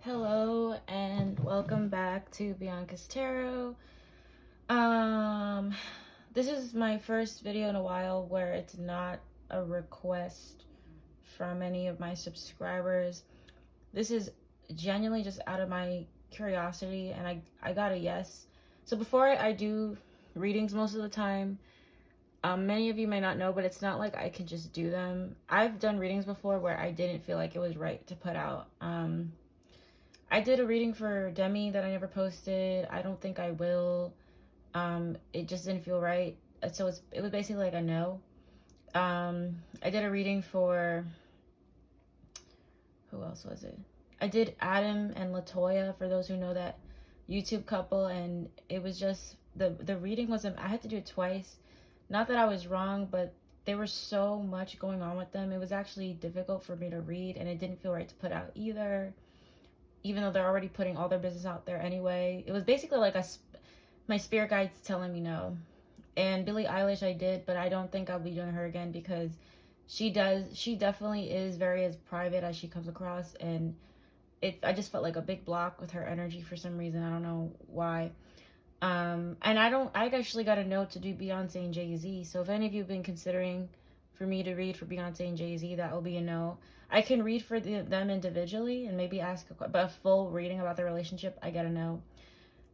Hello and welcome back to Bianca's Tarot. This is my first video in a while where it's not a request from any of my subscribers. This is genuinely just out of my curiosity, and I got a yes. So before I do readings most of the time, many of you may not know, but it's not like I can just do them. I've done readings before where I didn't feel like it was right to put out. I did a reading for Demi that I never posted. I don't think I will. It just didn't feel right. So it was basically like a no. I did a reading for, who else was it? I did Adam and Latoya, for those who know that YouTube couple, and it was just, the reading was, I had to do it twice. Not that I was wrong, but there was so much going on with them. It was actually difficult for me to read, and it didn't feel right to put out either. Even though they're already putting all their business out there anyway. It was basically like my spirit guides telling me no. And Billie Eilish I did, but I don't think I'll be doing her again because she definitely is very as private as she comes across, and I just felt like a big block with her energy for some reason. I don't know why. And I actually got a note to do Beyonce and Jay-Z. So if any of you have been considering for me to read for Beyonce and Jay-Z, that will be a no. I can read for them individually and maybe ask a full reading about their relationship. I get a no.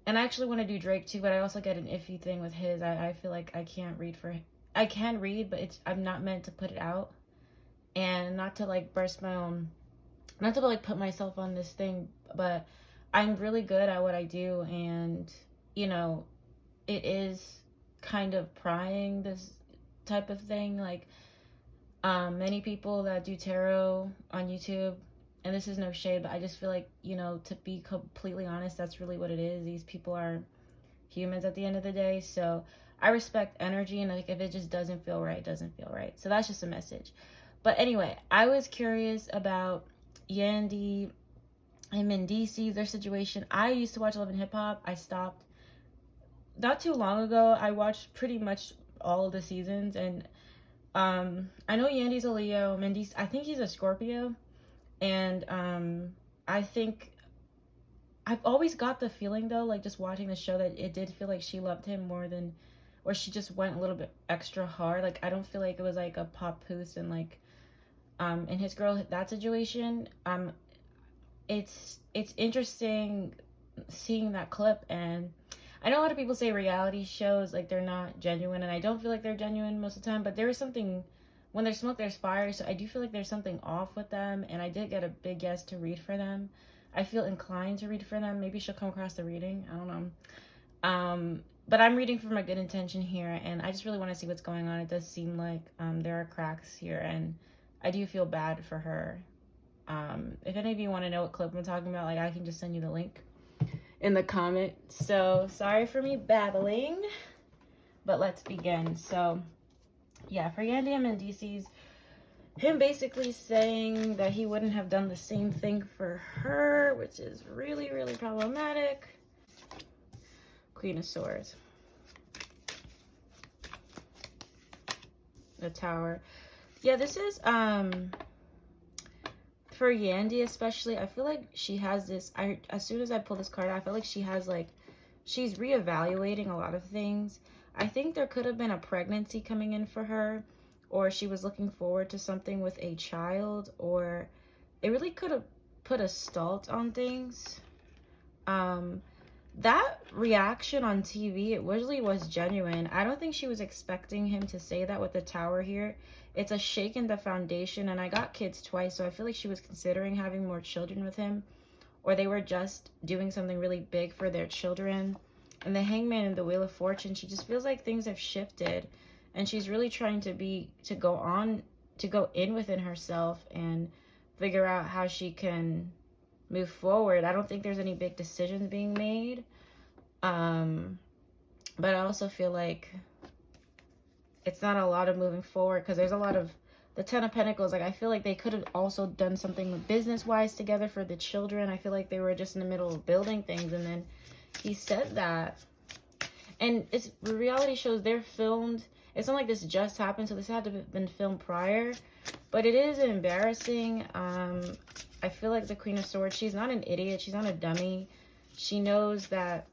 And I actually want to do Drake too, but I also get an iffy thing with his. I feel like I can't read for him. I can read, but I'm not meant to put it out. And not to like burst my own, not to like put myself on this thing, but I'm really good at what I do, and you know, it is kind of prying, this type of thing. Like, many people that do tarot on YouTube, and this is no shade, but I just feel like, to be completely honest, that's really what it is. These people are humans at the end of the day. So I respect energy, and like if it just doesn't feel right, it doesn't feel right. So that's just a message. But anyway, I was curious about Yandy and Mendeecees, their situation. I used to watch Love and Hip Hop. I stopped not too long ago. I watched pretty much all of the seasons, and I know Yandy's a Leo. Mendeecees, I think he's a Scorpio, and I think I've always got the feeling though, like just watching the show, that it did feel like she loved him more than, or she just went a little bit extra hard. Like I don't feel like it was like a papoose and like in his girl, that situation. It's interesting seeing that clip, and I know a lot of people say reality shows like they're not genuine, and I don't feel like they're genuine most of the time, but there is something, when there's smoke there's fire, so I do feel like there's something off with them, and I did get a big yes to read for them. I feel inclined to read for them. Maybe she'll come across the reading, I don't know. But I'm reading from a good intention here, and I just really want to see what's going on. It does seem like there are cracks here, and I do feel bad for her. If any of you want to know what clip I'm talking about, like I can just send you the link in the comment. So sorry for me babbling, but let's begin. So yeah, for Yandy and Mendeecees, him basically saying that he wouldn't have done the same thing for her, which is really, really problematic. Queen of Swords. The Tower. Yeah, this is for Yandy especially. I feel like she has this, as soon as I pull this card out, I feel like she has like, she's reevaluating a lot of things. I think there could have been a pregnancy coming in for her, or she was looking forward to something with a child, or it really could have put a stalt on things. That reaction on TV, it really was genuine. I don't think she was expecting him to say that with the Tower here. It's a shake in the foundation, and I got kids twice, so I feel like she was considering having more children with him, or they were just doing something really big for their children. And the Hangman and the Wheel of Fortune, she just feels like things have shifted, and she's really trying to go in within herself and figure out how she can move forward. I don't think there's any big decisions being made, but I also feel like it's not a lot of moving forward, because there's a lot of the Ten of Pentacles. Like I feel like they could have also done something business wise together for the children. I feel like they were just in the middle of building things, and then he said that. And it's reality shows, they're filmed. It's not like this just happened, so this had to have been filmed prior, but it is embarrassing. I feel like the Queen of Swords, she's not an idiot. She's not a dummy. She knows that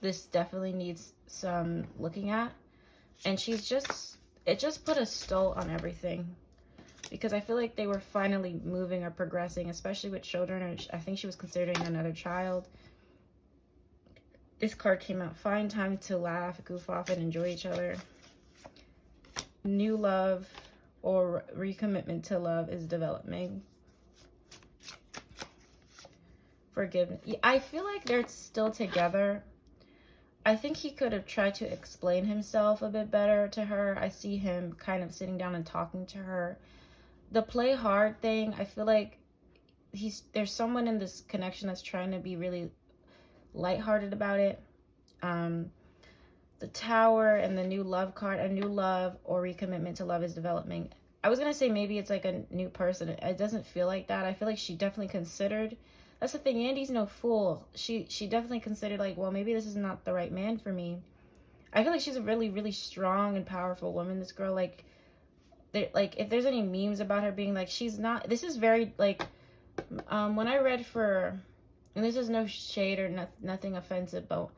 this definitely needs some looking at. And it just put a stall on everything. Because I feel like they were finally moving or progressing, especially with children. Or I think she was considering another child. This card came out. Find time to laugh, goof off, and enjoy each other. New love or recommitment to love is developing. Forgiveness. I feel like they're still together. I think he could have tried to explain himself a bit better to her. I see him kind of sitting down and talking to her. The play hard thing, I feel like there's someone in this connection that's trying to be really lighthearted about it. The Tower and the new love card, a new love or recommitment to love is developing. I was going to say maybe it's like a new person. It doesn't feel like that. I feel like she definitely considered. That's the thing. Yandy's no fool. She definitely considered like, well, maybe this is not the right man for me. I feel like she's a really, really strong and powerful woman. This girl, like if there's any memes about her being like, she's not. This is very like, when I read for, and this is no shade or nothing offensive, but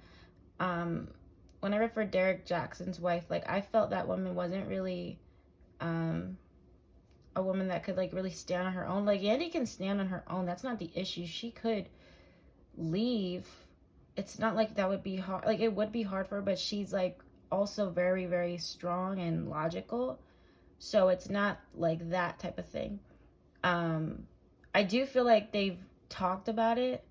when I read for Derek Jackson's wife, like I felt that woman wasn't really a woman that could like really stand on her own. Like Yandy can stand on her own. That's not the issue. She could leave. It's not like that would be hard. Like it would be hard for her, but she's like also very, very strong and logical. So it's not like that type of thing. I do feel like they've talked about it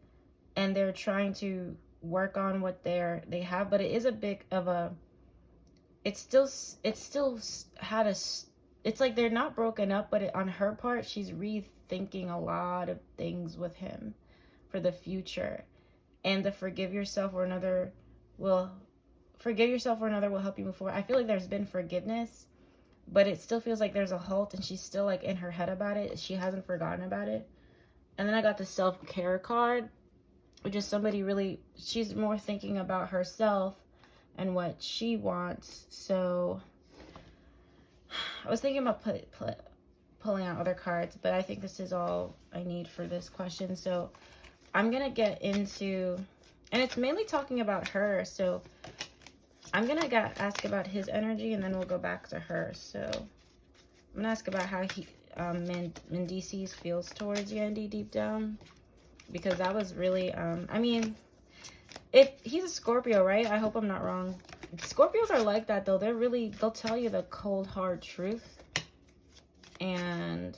and they're trying to work on what they have, but it is a bit of a, it's still had a, it's like they're not broken up, but on her part, she's rethinking a lot of things with him for the future. And the forgive yourself or another will help you move forward. I feel like there's been forgiveness, but it still feels like there's a halt and she's still like in her head about it. She hasn't forgotten about it. And then I got the self-care card, which is somebody really, she's more thinking about herself and what she wants. So I was thinking about pulling out other cards, but I think this is all I need for this question. So I'm going to get into, and it's mainly talking about her. So I'm going to ask about his energy and then we'll go back to her. So I'm going to ask about how Mendeecees feels towards Yandy deep down. Because that was really, I mean, if he's a Scorpio, right? I hope I'm not wrong. Scorpios are like that, though. They'll tell you the cold, hard truth. And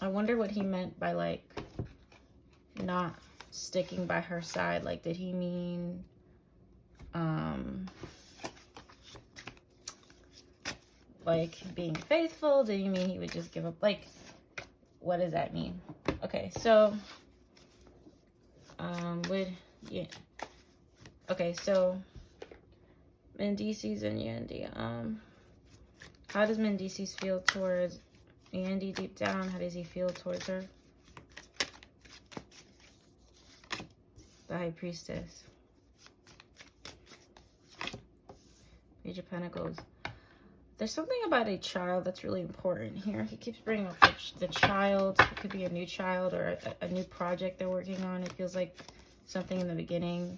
I wonder what he meant by, like, not sticking by her side. Like, did he mean, like, being faithful? Did he mean he would just give up? Like, what does that mean? Okay, so, okay, so Mendeecees and Yandy. How does Mendeecees feel towards Yandy deep down? How does he feel towards her? The High Priestess. Page of Pentacles. There's something about a child that's really important here. He keeps bringing up the child. It could be a new child or a new project they're working on. It feels like something in the beginning.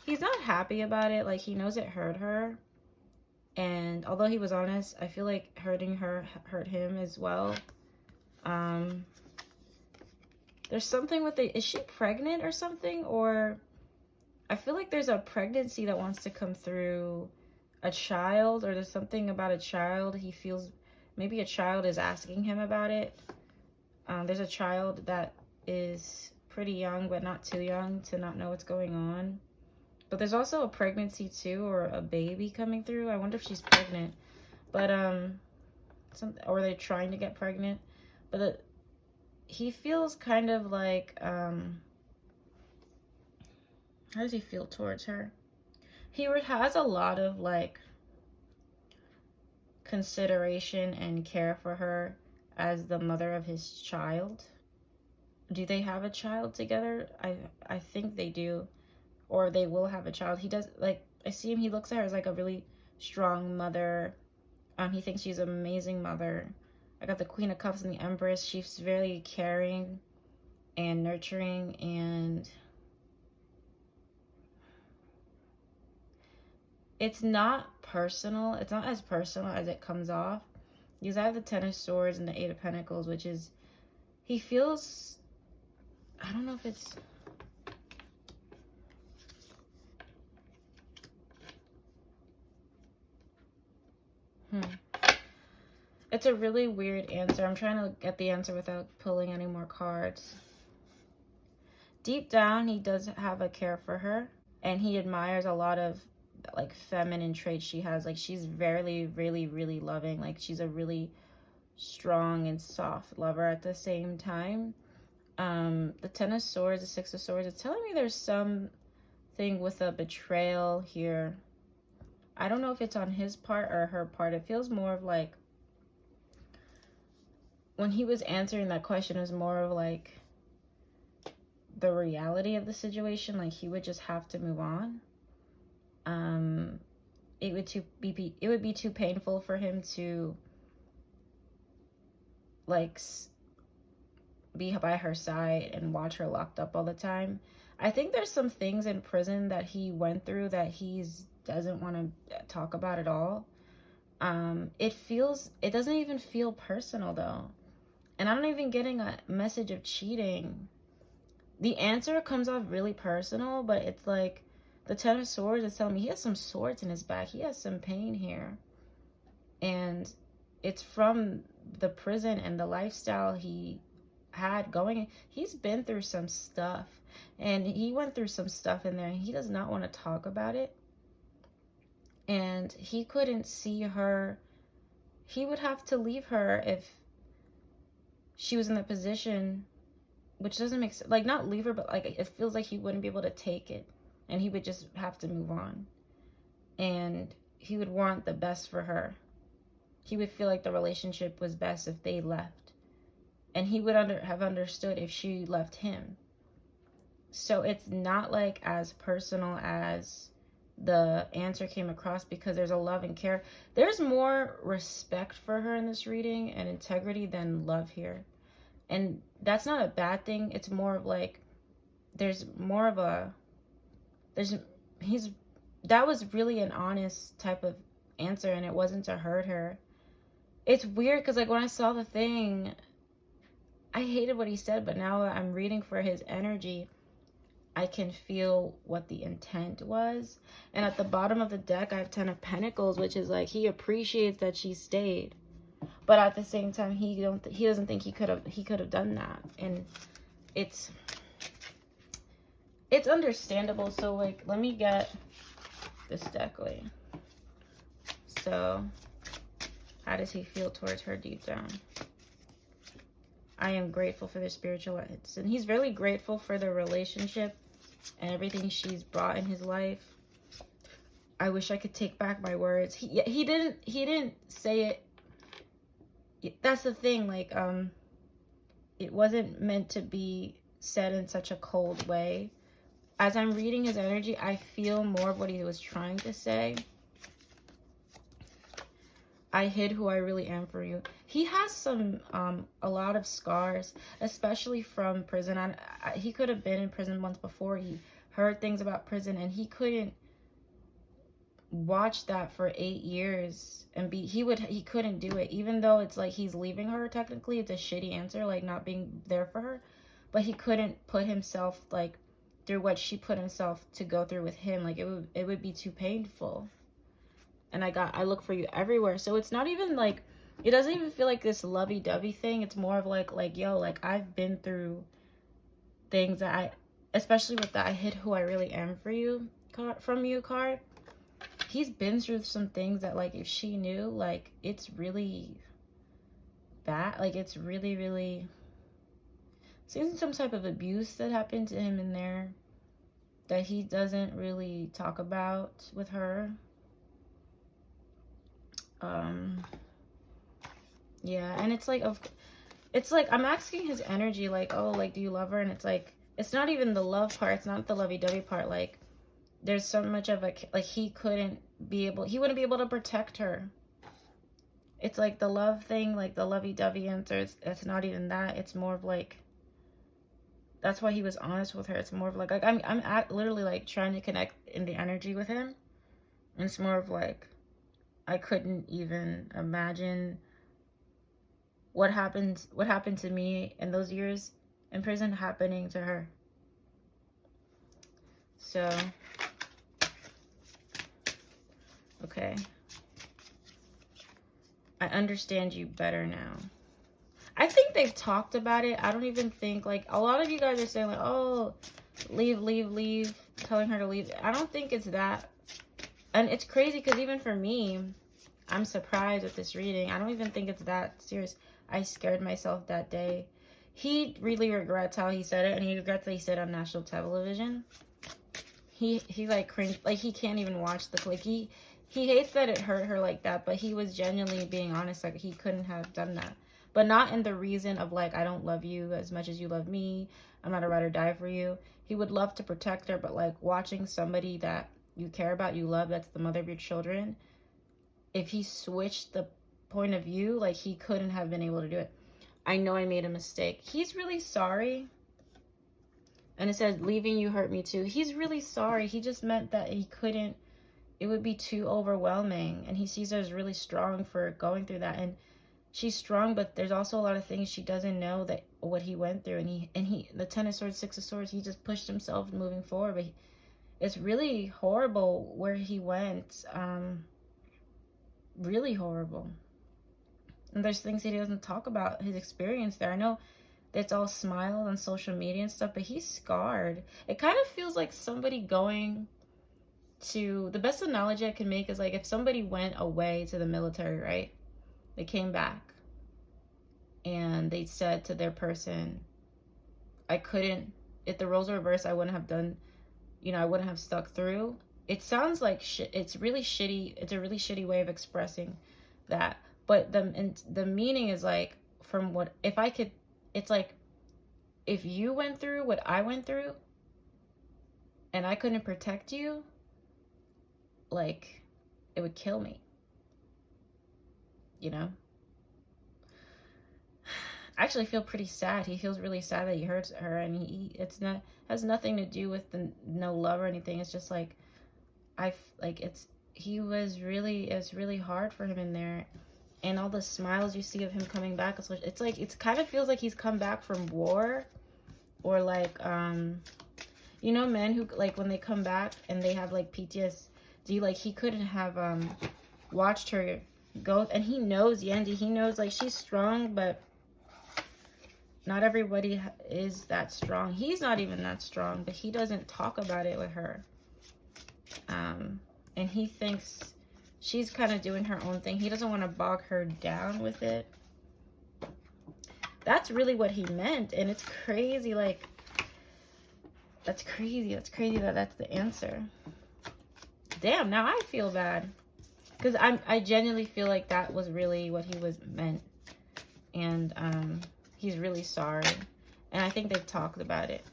He's not happy about it. Like, he knows it hurt her. And although he was honest, I feel like hurting her hurt him as well. There's something with is she pregnant or something? Or I feel like there's a pregnancy that wants to come through a child, or there's something about a child. He feels maybe a child is asking him about it. There's a child that is pretty young, but not too young to not know what's going on. But there's also a pregnancy too, or a baby coming through. I wonder if she's pregnant. But or they're trying to get pregnant. But he feels kind of like how does he feel towards her? He has a lot of like consideration and care for her as the mother of his child. Do they have a child together? I think they do, or they will have a child. He does, like, I see him, he looks at her as like a really strong mother. He thinks she's an amazing mother. I got the Queen of Cups and the Empress. She's very caring and nurturing, and it's not personal. It's not as personal as it comes off. Because I have the Ten of Swords and the Eight of Pentacles, which is, he feels, I don't know if it's, it's a really weird answer. I'm trying to get the answer without pulling any more cards. Deep down, he does have a care for her, and he admires a lot of like feminine traits she has. Like, she's very, really, really loving. Like, she's a really strong and soft lover at the same time. The Ten of Swords, the Six of Swords, it's telling me there's something with a betrayal here. I don't know if it's on his part or her part. It feels more of like, when he was answering that question, it was more of like the reality of the situation. Like, he would just have to move on. It would be too painful for him to like be by her side and watch her locked up all the time. I think there's some things in prison that he went through that he doesn't want to talk about at all. It doesn't even feel personal though. And I'm not even getting a message of cheating. The answer comes off really personal, but it's like the Ten of Swords is telling me he has some swords in his back. He has some pain here. And it's from the prison and the lifestyle he had going. He's been through some stuff. And he went through some stuff in there. And he does not want to talk about it. And he couldn't see her. He would have to leave her if she was in the position, which doesn't make sense. Like, not leave her, but like, it feels like he wouldn't be able to take it. And he would just have to move on. And he would want the best for her. He would feel like the relationship was best if they left. And he would have understood if she left him. So it's not like as personal as the answer came across, because there's a love and care. There's more respect for her in this reading and integrity than love here. And that's not a bad thing. It's more of like, there's more of a, that was really an honest type of answer, and it wasn't to hurt her. It's weird because like when I saw the thing, I hated what he said, but now that I'm reading for his energy, I can feel what the intent was. And at the bottom of the deck, I have Ten of Pentacles, which is like, he appreciates that she stayed, but at the same time, he doesn't think he could have done that. And it's understandable. So like, let me get this deck away. So how does he feel towards her deep down? I am grateful for the spiritual lights. And he's really grateful for the relationship and everything she's brought in his life. I wish I could take back my words. He didn't say it. That's the thing. Like, it wasn't meant to be said in such a cold way. As I'm reading his energy, I feel more of what he was trying to say. I hid who I really am for you. He has some, a lot of scars, especially from prison. He could have been in prison once before. He heard things about prison, and he couldn't watch that for 8 years and he couldn't do it. Even though it's like he's leaving her, technically it's a shitty answer, like not being there for her, but he couldn't put himself like through what she put himself to go through with him. Like, it would be too painful. And I look for you everywhere. So it's not even like, it doesn't even feel like this lovey-dovey thing. It's more of like, yo, like I've been through things that especially with that I hid who I really am for you card. He's been through some things that like, if she knew, like it's really bad. Like it's really, really, seems some type of abuse that happened to him in there that he doesn't really talk about with her. Yeah, and it's like I'm asking his energy, like, oh, like, do you love her? And it's like, it's not even the love part, it's not the lovey-dovey part. Like, there's so much of a, like, he wouldn't be able to protect her. it's like the love thing, like the lovey-dovey answer, it's not even that. It's more of like, that's why he was honest with her. It's more of like literally like trying to connect in the energy with him. And it's more of like, I couldn't even imagine what happened to me in those years in prison happening to her. So, okay. I understand you better now. I think they've talked about it. I don't even think, like, a lot of you guys are saying, like, oh, leave, telling her to leave. I don't think it's that. And it's crazy because even for me, I'm surprised with this reading. I don't even think it's that serious. I scared myself that day. He really regrets how he said it, and he regrets that he said it on national television. He like cringed, like he can't even watch the clip. He hates that it hurt her like that, but he was genuinely being honest, like he couldn't have done that. But not in the reason of like, I don't love you as much as you love me, I'm not a ride or die for you. He would love to protect her, but like watching somebody that you care about, you love, that's the mother of your children, if he switched the point of view, like he couldn't have been able to do it. I know I made a mistake. He's really sorry. And it says, leaving you hurt me too. He's really sorry. He just meant that he couldn't, it would be too overwhelming. And he sees her as really strong for going through that. And she's strong, but there's also a lot of things she doesn't know, that what he went through. And he the 10 of swords, 6 of swords, he just pushed himself moving forward. But it's really horrible where he went. Really horrible. And there's things that he doesn't talk about, his experience there. I know it's all smiles on social media and stuff, but he's scarred. It kind of feels like somebody going to, the best analogy I can make is like if somebody went away to the military, right? They came back and they said to their person, I couldn't, if the roles were reversed, I wouldn't have done, I wouldn't have stuck through. It sounds like shit. It's really shitty. It's a really shitty way of expressing that. But the meaning is like, from what, if I could, it's like, if you went through what I went through and I couldn't protect you, like, it would kill me. I actually feel pretty sad. He feels really sad that he hurts her, and has nothing to do with the no love or anything. It's just like, it's really hard for him in there. And all the smiles you see of him coming back, it's like, it kind of feels like he's come back from war, or like, men who, like, when they come back and they have like PTSD, like he couldn't have watched her go. And he knows, Yandy, he knows, like, she's strong, but not everybody is that strong. He's not even that strong, but he doesn't talk about it with her. And he thinks she's kind of doing her own thing. He doesn't want to bog her down with it. That's really what he meant. And it's crazy, like, that's crazy that that's the answer. Damn, now I feel bad. Because I genuinely feel like that was really what he was meant. And he's really sorry. And I think they've talked about it.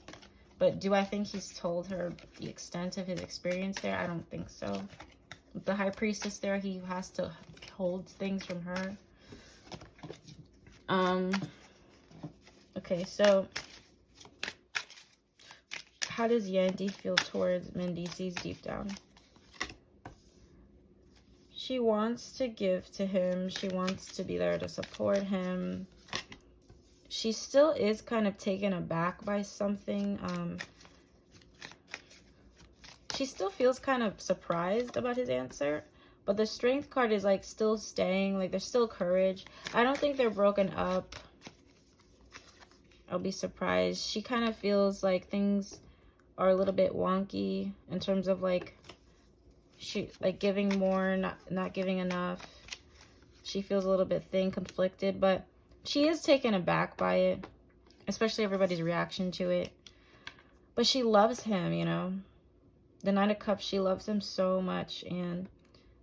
But do I think he's told her the extent of his experience there? I don't think so. With the High Priestess there, he has to hold things from her. Okay, so how does Yandy feel towards Mendeecees deep down? She wants to give to him. She wants to be there to support him. She still is kind of taken aback by something. She still feels kind of surprised about his answer. But the Strength card is like still staying. Like there's still courage. I don't think they're broken up. I'll be surprised. She kind of feels like things are a little bit wonky in terms of like she like giving more, not giving enough. She feels a little bit thin, conflicted, but she is taken aback by it, especially everybody's reaction to it. But she loves him, The Knight of Cups, she loves him so much, and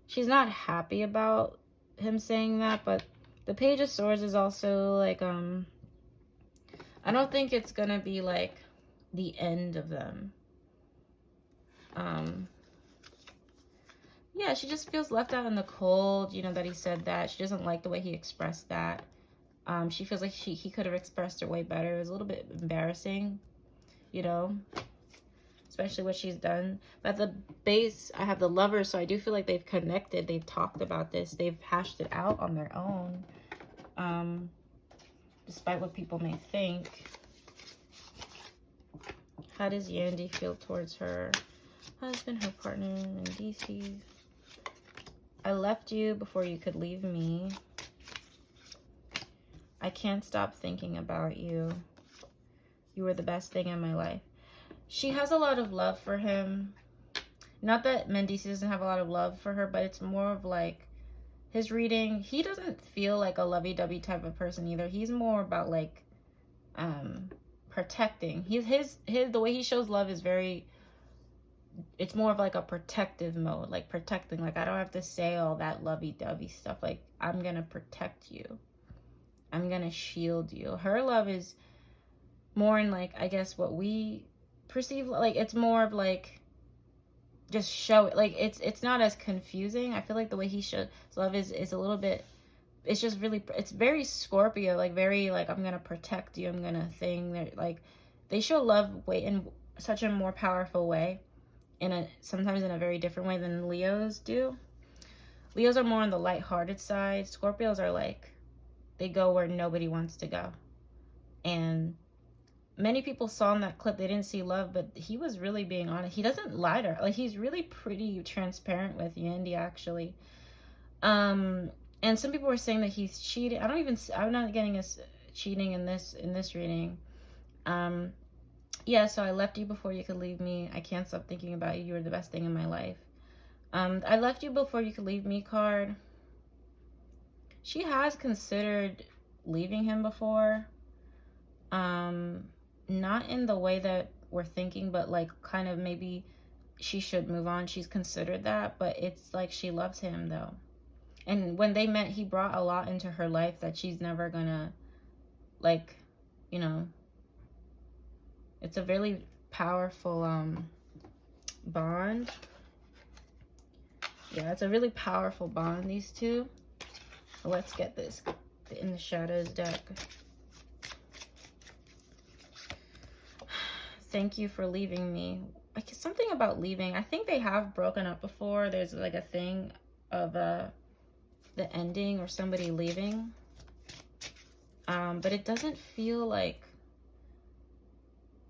she's not happy about him saying that. But the Page of Swords is also like, I don't think it's gonna be like the end of them. Yeah, she just feels left out in the cold, you know, that he said that. She doesn't like the way he expressed that. She feels like he could have expressed it way better. It was a little bit embarrassing, you know, especially what she's done. But at the base, I have the Lovers, so I do feel like they've connected. They've talked about this. They've hashed it out on their own, despite what people may think. How does Yandy feel towards her husband, her partner, Mendeecees? I left you before you could leave me. I can't stop thinking about you. You were the best thing in my life. She has a lot of love for him. Not that Mendeecees doesn't have a lot of love for her, but it's more of like his reading. He doesn't feel like a lovey-dovey type of person either. He's more about like protecting. His the way he shows love is very, it's more of like a protective mode, like protecting. Like, I don't have to say all that lovey-dovey stuff. Like, I'm gonna protect you. I'm gonna shield you. Her love is more in like, I guess what we perceive, like it's more of like just show it. Like it's not as confusing. I feel like the way he shows love is a little bit, it's just really, it's very Scorpio, like very like, I'm gonna protect you, I'm gonna thing. They're like, they show love way in such a more powerful way, in a sometimes in a very different way than Leos do. Leos are more on the lighthearted side. Scorpios are like, they go where nobody wants to go. And many people saw in that clip, they didn't see love, but he was really being honest. He doesn't lie to her. Like, he's really pretty transparent with Yandy, actually. And some people were saying that he's cheating. I'm not getting a cheating in this reading. Yeah, so I left you before you could leave me. I can't stop thinking about you. You were the best thing in my life. I left you before you could leave me card. She has considered leaving him before. Not in the way that we're thinking, but like kind of maybe she should move on. She's considered that, but it's like she loves him though. And when they met, he brought a lot into her life that she's never gonna, like, you know, it's a really powerful bond. Yeah, it's a really powerful bond, these two. Let's get this in the shadows deck. Thank you for leaving me. Like, something about leaving. I think they have broken up before. There's like a thing of the ending or somebody leaving. But it doesn't feel like,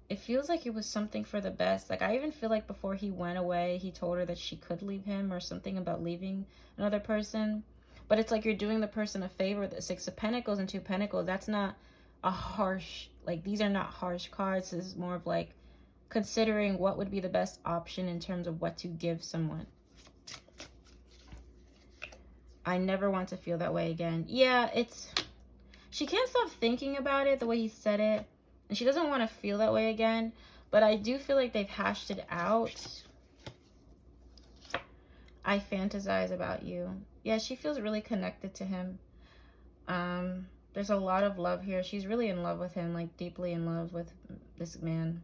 it feels like it was something for the best. Like, I even feel like before he went away, he told her that she could leave him or something about leaving another person. But it's like you're doing the person a favor. The Six of Pentacles and Two of Pentacles, that's not a harsh, like, these are not harsh cards. This is more of like considering what would be the best option in terms of what to give someone. I never want to feel that way again. Yeah, it's, she can't stop thinking about it, the way he said it. And she doesn't want to feel that way again. But I do feel like they've hashed it out. I fantasize about you. Yeah, she feels really connected to him. There's a lot of love here. She's really in love with him, like deeply in love with this man.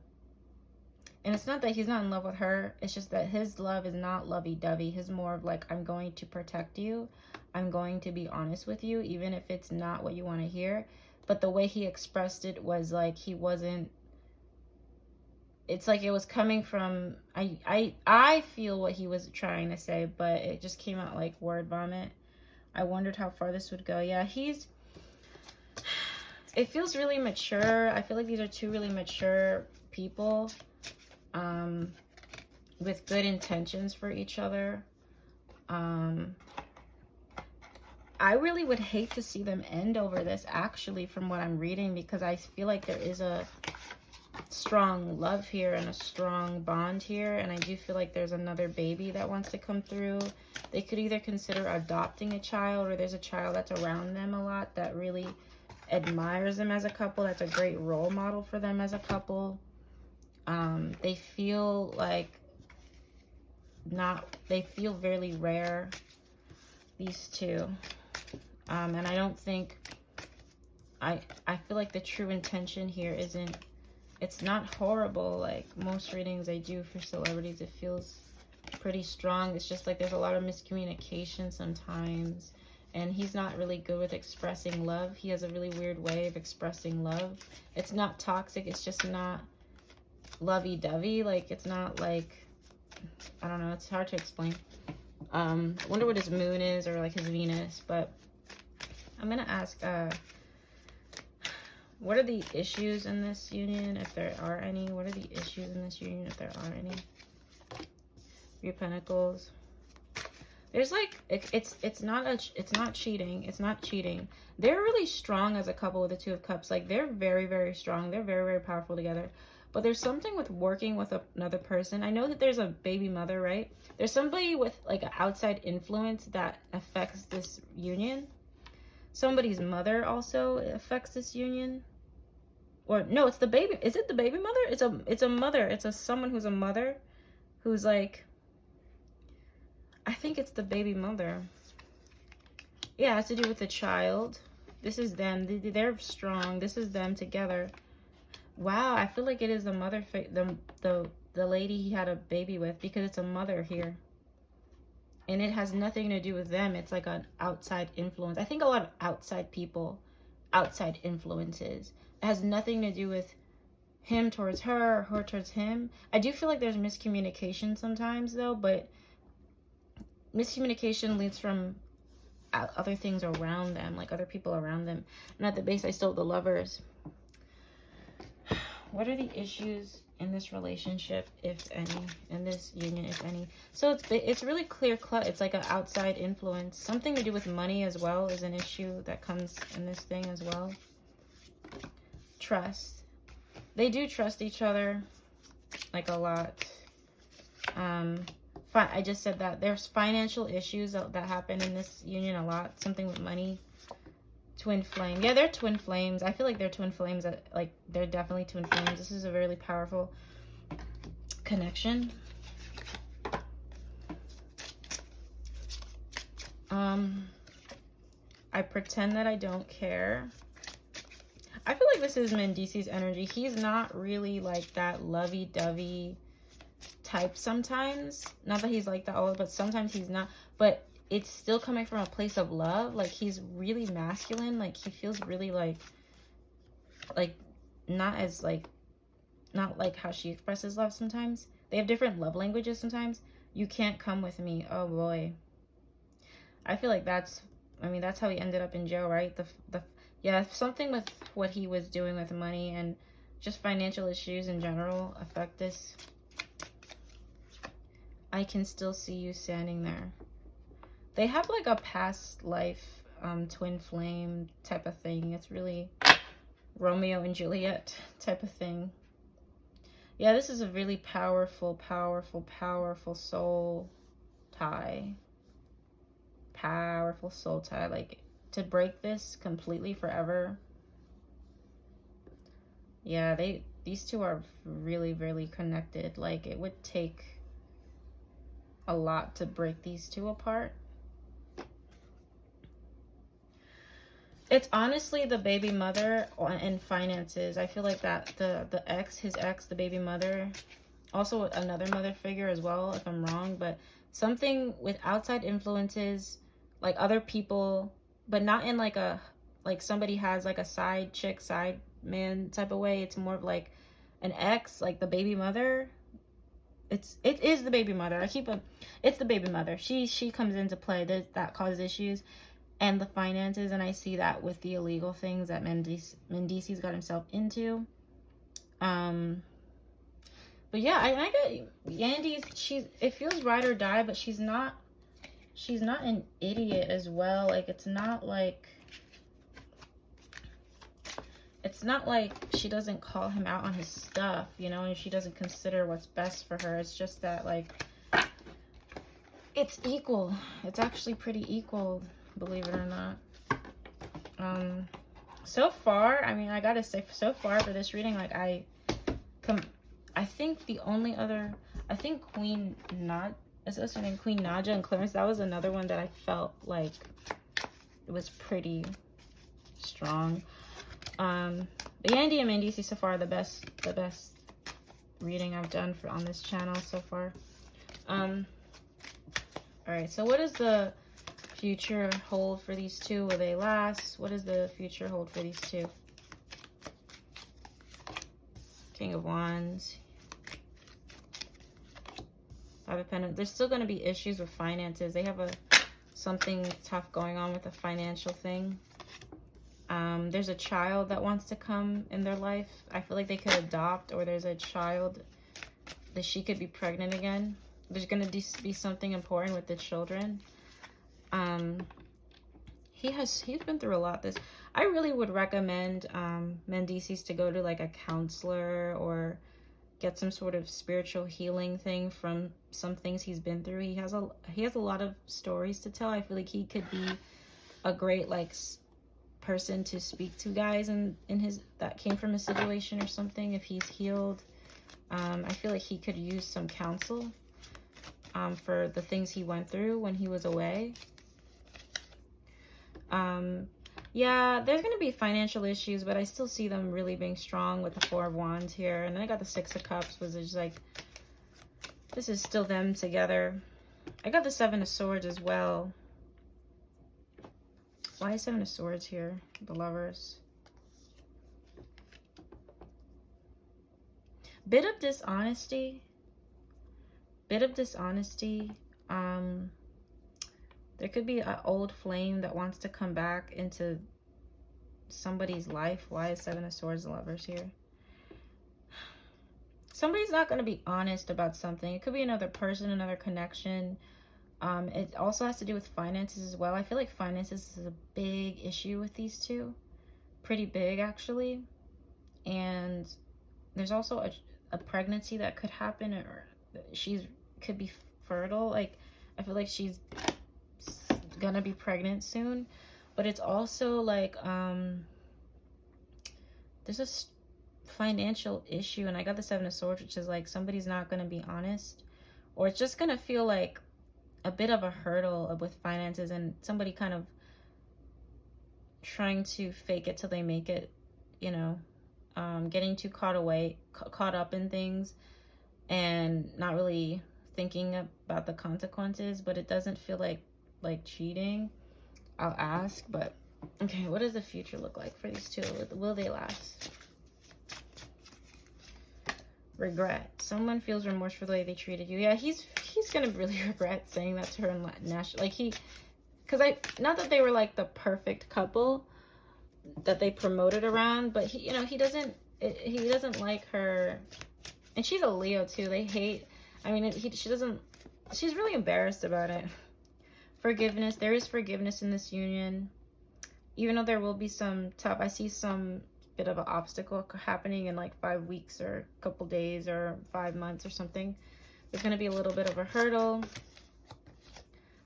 And it's not that he's not in love with her. It's just that his love is not lovey-dovey. His more of like, I'm going to protect you. I'm going to be honest with you, even if it's not what you want to hear. But the way he expressed it was like he wasn't, it's like it was coming from, I feel what he was trying to say, but it just came out like word vomit. I wondered how far this would go. Yeah, it feels really mature. I feel like these are two really mature people with good intentions for each other. I really would hate to see them end over this, actually, from what I'm reading, because I feel like there is a strong love here and a strong bond here, and I do feel like there's another baby that wants to come through. They could either consider adopting a child, or there's a child that's around them a lot that really admires them as a couple. That's a great role model for them as a couple. They feel like they feel very rare, these two. And I don't think, I feel like the true intention here isn't, it's not horrible like most readings I do for celebrities. It feels pretty strong. It's just like there's a lot of miscommunication sometimes. And he's not really good with expressing love. He has a really weird way of expressing love. It's not toxic. It's just not lovey-dovey. Like, it's not like, I don't know. It's hard to explain. I wonder what his moon is, or like his Venus. But I'm going to ask, what are the issues in this union, if there are any? What are the issues in this union, if there are any? Three of Pentacles. There's like, it's not cheating. It's not cheating. They're really strong as a couple with the Two of Cups. Like, they're very, very strong. They're very, very powerful together. But there's something with working with another person. I know that there's a baby mother, right? There's somebody with like an outside influence that affects this union. Somebody's mother also affects this union. Or no, it's the baby. Is it the baby mother? It's a mother. It's someone who's a mother, who's like, I think it's the baby mother. Yeah, it has to do with the child. This is them. They're strong. This is them together. Wow, I feel like it is the mother, the lady he had a baby with, because it's a mother here. And it has nothing to do with them. It's like an outside influence. I think a lot of outside people, outside influences. It has nothing to do with him towards her, or her towards him. I do feel like there's miscommunication sometimes, though, but miscommunication leads from other things around them, like other people around them. And at the base, I still have the Lovers. What are the issues in this relationship, if any, in this union, if any? So it's really clear cut. It's like an outside influence. Something to do with money as well is an issue that comes in this thing as well. Trust. They do trust each other, like, a lot. I just said that there's financial issues that happen in this union a lot. Something with money. Twin flame. Yeah, they're twin flames. I feel like they're twin flames. Like, they're definitely twin flames. This is a really powerful connection. I pretend that I don't care. I feel like this is Mendeecees energy. He's not really like that lovey-dovey type sometimes. Not that he's like that all, but sometimes he's not. But it's still coming from a place of love. Like, he's really masculine. Like, he feels really like not as like, not like how she expresses love sometimes. They have different love languages sometimes. You can't come with me. Oh boy. I feel like that's how he ended up in jail, right? Yeah, something with what he was doing with money and just financial issues in general affect this. I can still see you standing there. They have like a past life twin flame type of thing. It's really Romeo and Juliet type of thing. Yeah, this is a really powerful, powerful, powerful soul tie. Powerful soul tie. Like, to break this completely forever. Yeah, these two are really, really connected. Like, it would take a lot to break these two apart. It's honestly the baby mother and finances. I feel like that the ex, his ex, the baby mother, also another mother figure as well, if I'm wrong, but something with outside influences, like other people, but not in like a, like somebody has like a side chick, side man type of way. It's more of like an ex, like the baby mother. It is the baby mother. It's the baby mother. She comes into play. That causes issues. And the finances, and I see that with the illegal things that Mendeecees got himself into. But yeah, I get Yandy's. It feels ride or die, but she's not an idiot as well. Like, it's not like she doesn't call him out on his stuff, you know, and she doesn't consider what's best for her. It's just that, like, it's equal. It's actually pretty equal, believe it or not. So far, I mean, I gotta say, so far for this reading, like, I think the only other, I think Queen Naja and Clarence, that was another one that I felt like it was pretty strong. But Yandy and Mendeecees so far the best reading I've done on this channel so far. All right, so what does the future hold for these two? Will they last? What does the future hold for these two? King of Wands. Five of Pentacles. There's still going to be issues with finances. They have something tough going on with a financial thing. There's a child that wants to come in their life. I feel like they could adopt, or there's a child that she could be pregnant again. There's going to be something important with the children. He's been through a lot. I really would recommend Mendeecees to go to like a counselor or get some sort of spiritual healing thing from some things he's been through. He has a lot of stories to tell. I feel like he could be a great like person to speak to guys in his that came from a situation or something. If he's healed, I feel like he could use some counsel for the things he went through when he was away. Yeah, there's going to be financial issues, but I still see them really being strong with the Four of Wands here. And then I got the Six of Cups, which is like, this is still them together. I got the Seven of Swords as well. Why is Seven of Swords here? The Lovers. Bit of dishonesty. Bit of dishonesty. There could be an old flame that wants to come back into somebody's life. Why is Seven of Swords, Lovers here? Somebody's not going to be honest about something. It could be another person, another connection. It also has to do with finances as well. I feel like finances is a big issue with these two. Pretty big, actually. And there's also a pregnancy that could happen, or could be fertile. Like, I feel like she's gonna be pregnant soon. But it's also like there's a financial issue, and I got the Seven of Swords, which is like somebody's not gonna be honest, or it's just gonna feel like a bit of a hurdle with finances, and somebody kind of trying to fake it till they make it, you know, getting too caught up in things and not really thinking about the consequences. But it doesn't feel like cheating. I'll ask. But okay, what does the future look like for these two? Will they last? Regret. Someone feels remorse for the way they treated you. Yeah, he's gonna really regret saying that to her in national. Like not that they were like the perfect couple that they promoted around, but he doesn't like her, and she's a Leo too. They hate. I mean, she's really embarrassed about it. Forgiveness. There is forgiveness in this union, even though there will be some tough. I see some bit of an obstacle happening in like 5 weeks or a couple days or 5 months or something. There's going to be a little bit of a hurdle.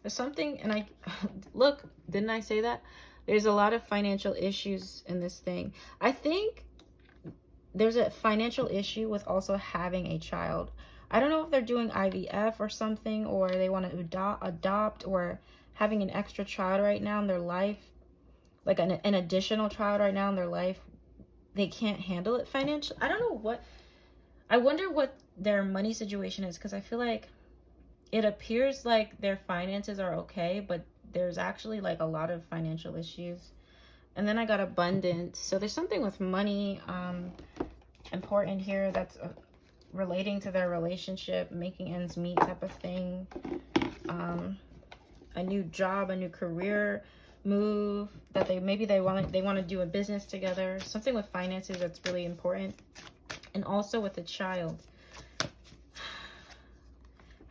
There's something, and look, didn't I say that? There's a lot of financial issues in this thing. I think there's a financial issue with also having a child. I don't know if they're doing IVF or something, or they want to adopt, or having an extra child right now in their life, like an additional child right now in their life. They can't handle it financially. I don't know what. I wonder what their money situation is, because I feel like it appears like their finances are okay, but there's actually like a lot of financial issues. And then I got abundance. So there's something with money important here that's relating to their relationship, making ends meet type of thing. A new job, a new career move that they want to do a business together. Something with finances that's really important. And also with a child.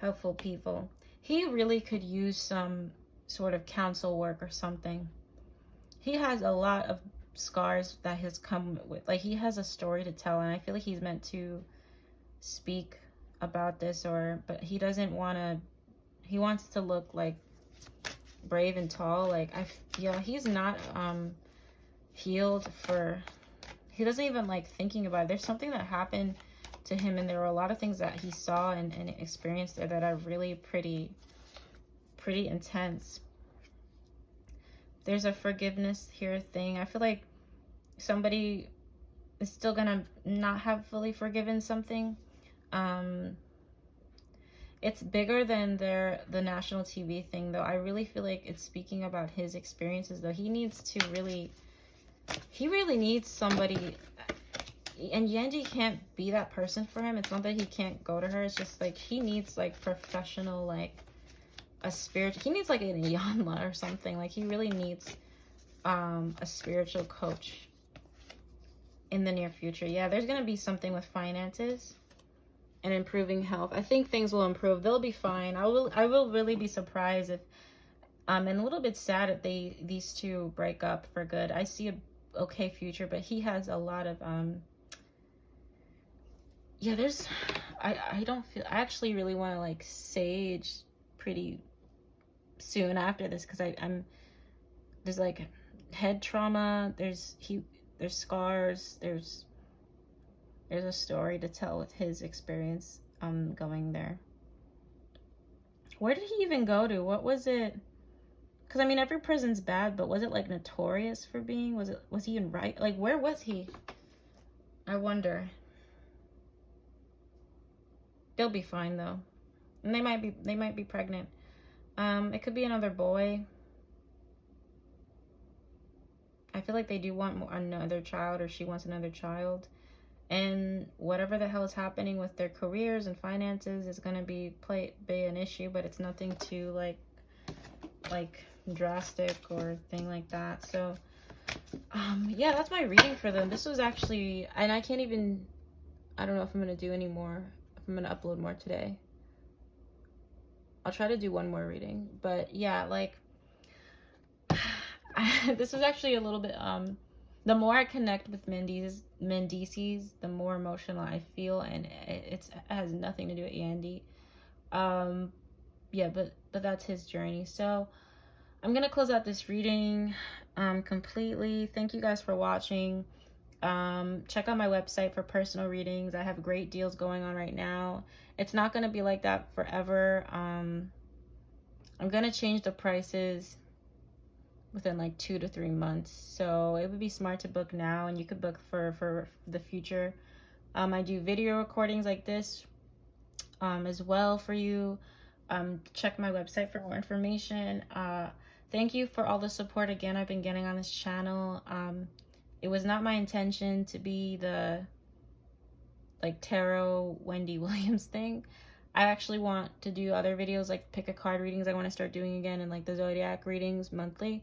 Helpful people. He really could use some sort of counsel work or something. He has a lot of scars that has come with, like, he has a story to tell, and I feel like he's meant to speak about this, but he doesn't want to. He wants to look like brave and tall. Like, he's not healed for. He doesn't even like thinking about it. There's something that happened to him, and there were a lot of things that he saw and experienced there that are really pretty intense. There's a forgiveness here thing. I feel like somebody is still gonna not have fully forgiven something. It's bigger than the national TV thing, though. I really feel like it's speaking about his experiences, though. He really needs somebody, and Yandy can't be that person for him. It's not that he can't go to her. It's just like he needs like professional, like a spirit. He needs like a Yanla or something. Like he really needs a spiritual coach in the near future. Yeah, there's gonna be something with finances and improving health. I think things will improve. They'll be fine. I will really be surprised if and a little bit sad if these two break up for good. I see a okay future, but he has a lot of yeah, there's I don't feel, I actually really want to like sage pretty soon after this, because there's like head trauma, there's scars, there's a story to tell with his experience going there. Where did he even go to? What was it? Because I mean, every prison's bad, but was it like notorious for being, was he in right, like where was he? I wonder. They'll be fine though, and they might be pregnant. It could be another boy. I feel like they do want another child, or she wants another child. And whatever the hell is happening with their careers and finances is going to be an issue, but it's nothing too like drastic or thing like that. So yeah, that's my reading for them. This was actually, and I don't know if I'm going to do any more, if I'm going to upload more today. I'll try to do one more reading, but yeah, like this was actually a little bit the more I connect with Mendeecees, the more emotional I feel, and it has nothing to do with Yandy. Yeah, but that's his journey. So I'm gonna close out this reading completely. Thank you guys for watching. Check out my website for personal readings. I have great deals going on right now. It's not gonna be like that forever. I'm gonna change the prices within like 2 to 3 months, so it would be smart to book now, and you could book for the future. I do video recordings like this as well for you. Check my website for more information. Thank you for all the support again I've been getting on this channel. It was not my intention to be the like tarot Wendy Williams thing. I actually want to do other videos like pick a card readings. I want to start doing again, and like the zodiac readings monthly.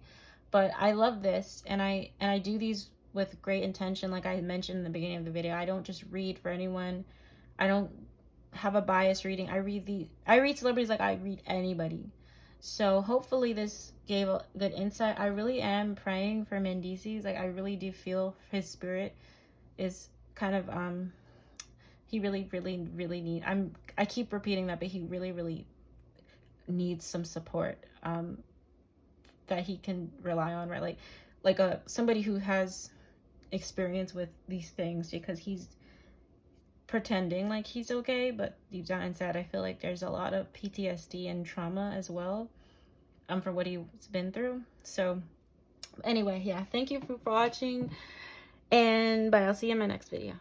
But I love this, and I do these with great intention. Like I mentioned in the beginning of the video, I don't just read for anyone. I don't have a bias reading. I read celebrities like I read anybody. So hopefully this gave a good insight. I really am praying for Mendeecees. Like I really do feel his spirit is kind of he really need, I keep repeating that, but he really needs some support that he can rely on, right? Like somebody who has experience with these things, because he's pretending like he's okay, but deep down inside I feel like there's a lot of PTSD and trauma as well for what he's been through. So anyway, yeah, thank you for watching, and bye. I'll see you in my next video.